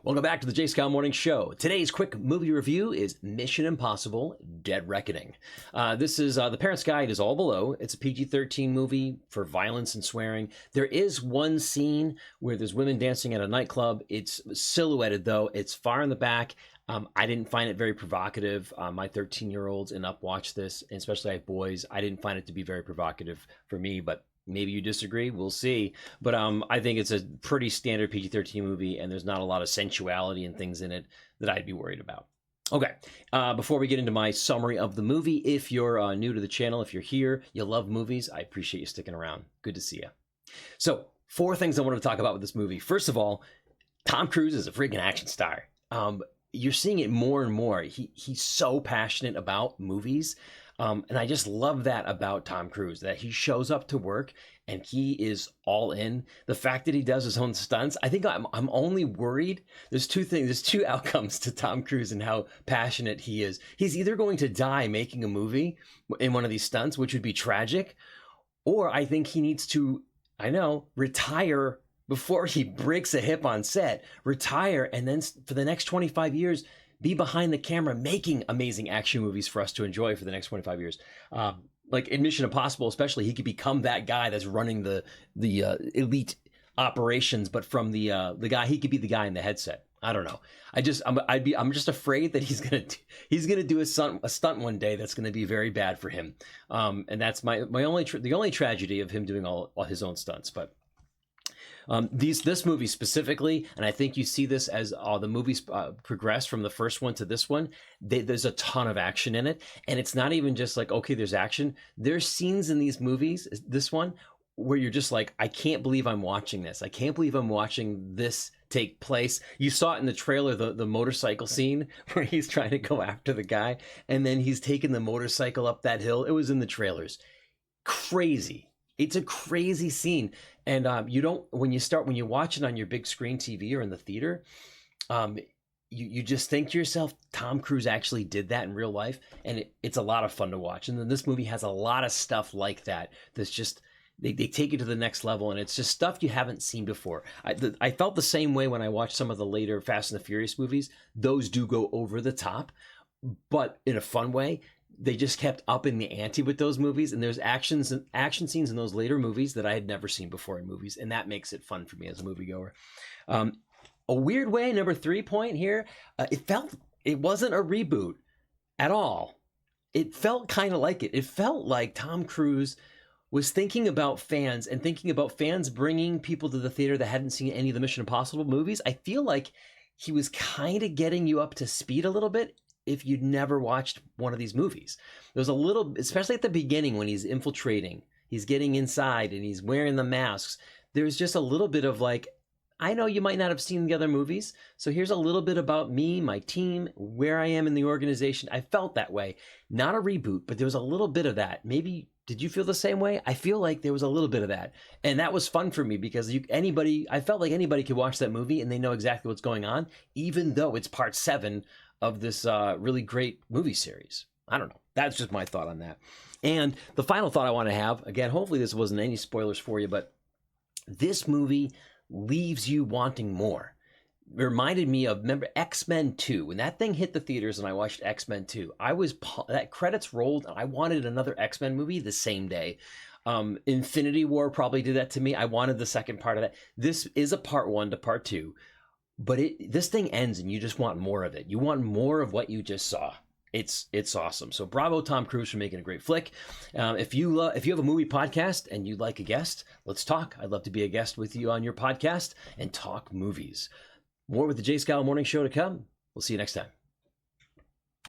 Welcome back to the J. Scott Morning Show. Today's quick movie review is Mission Impossible: Dead Reckoning. This is The Parent's Guide is all below. It's a PG-13 movie for violence and swearing. There is one scene where there's women dancing at a nightclub. It's silhouetted, though. It's far in the back. I didn't find it very provocative. My 13-year-olds and up watch this, and especially I have boys. I didn't find it to be very provocative for me, but maybe you disagree. We'll see. But I think it's a pretty standard PG-13 movie, and there's not a lot of sensuality and things in it that I'd be worried about. Okay, before we get into my summary of the movie, if you're new to the channel, if you're here, you love movies, I appreciate you sticking around. Good to see you. So, 4 things I wanted to talk about with this movie. First of all, Tom Cruise is a freaking action star. You're seeing it more and more. He's so passionate about movies. And I just love that about Tom Cruise, that he shows up to work and he is all in. The fact that he does his own stunts, I think I'm only worried. There's 2 things, there's 2 outcomes to Tom Cruise and how passionate he is. He's either going to die making a movie in one of these stunts, which would be tragic, or I think he needs to, retire before he breaks a hip on set, retire, and then for the next 25 years, be behind the camera making amazing action movies for us to enjoy for the next 25 years. Like in Mission Impossible, especially, he could become that guy that's running the elite operations, but from the guy, he could be the guy in the headset. I don't know. I'm just afraid that he's gonna do a stunt one day that's gonna be very bad for him. And that's the only tragedy of him doing all his own stunts. But this movie specifically, and I think you see this as the movies progress from the first one to this one, there's a ton of action in it. And it's not even just like, okay, there's action. There's scenes in these movies, this one, where you're just like, I can't believe I'm watching this. I can't believe I'm watching this take place. You saw it in the trailer, the motorcycle scene where he's trying to go after the guy, and then he's taking the motorcycle up that hill. It was in the trailers. Crazy. It's a crazy scene. And when you watch it on your big screen TV or in the theater, you just think to yourself, Tom Cruise actually did that in real life. And it's a lot of fun to watch. And then this movie has a lot of stuff like that. That's just, they take it to the next level. And it's just stuff you haven't seen before. I felt the same way when I watched some of the later Fast and the Furious movies. Those do go over the top, but in a fun way. They just kept upping the ante with those movies, and there's action scenes in those later movies that I had never seen before in movies, and that makes it fun for me as a moviegoer. A weird way, number 3 point here, it wasn't a reboot at all. It felt kind of like it. It felt like Tom Cruise was thinking about fans and thinking about fans bringing people to the theater that hadn't seen any of the Mission Impossible movies. I feel like he was kind of getting you up to speed a little bit if you'd never watched one of these movies. There's a little, especially at the beginning when he's infiltrating, he's getting inside and he's wearing the masks. There's just a little bit of like, I know you might not have seen the other movies, so here's a little bit about me, my team, where I am in the organization. I felt that way. Not a reboot, but there was a little bit of that. Maybe, did you feel the same way? I feel like there was a little bit of that. And that was fun for me because I felt like anybody could watch that movie and they know exactly what's going on, even though it's part 7 of this really great movie series. I don't know. That's just my thought on that. And the final thought I want to have, again, hopefully this wasn't any spoilers for you, but this movie leaves you wanting more. It reminded me of, remember X-Men 2? When that thing hit the theaters and I watched X-Men 2, that credits rolled and I wanted another X-Men movie the same day. Infinity War probably did that to me. I wanted the second part of that. This is a part 1 to part 2. But this thing ends and you just want more of it. You want more of what you just saw. It's awesome. So bravo, Tom Cruise, for making a great flick. If you have a movie podcast and you'd like a guest, let's talk. I'd love to be a guest with you on your podcast and talk movies. More with the J. Scott Morning Show to come. We'll see you next time.